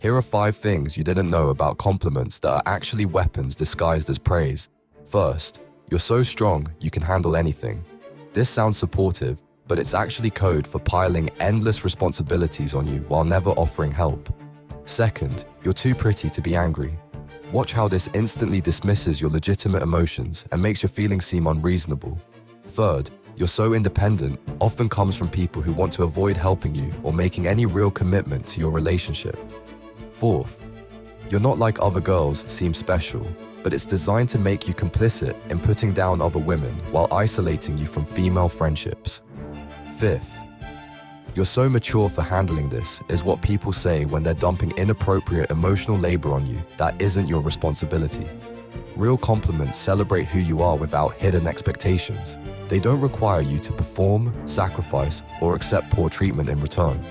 Here are 5 things you didn't know about compliments that are actually weapons disguised as praise. First, you're so strong you can handle anything. This sounds supportive, but it's actually code for piling endless responsibilities on you while never offering help. Second, you're too pretty to be angry. Watch how this instantly dismisses your legitimate emotions and makes your feelings seem unreasonable. Third, you're so independent often comes from people who want to avoid helping you or making any real commitment to your relationship. Fourth, you're not like other girls seem special, but it's designed to make you complicit in putting down other women while isolating you from female friendships. Fifth, you're so mature for handling this is what people say when they're dumping inappropriate emotional labor on you that isn't your responsibility. Real compliments celebrate who you are without hidden expectations. They don't require you to perform, sacrifice, or accept poor treatment in return.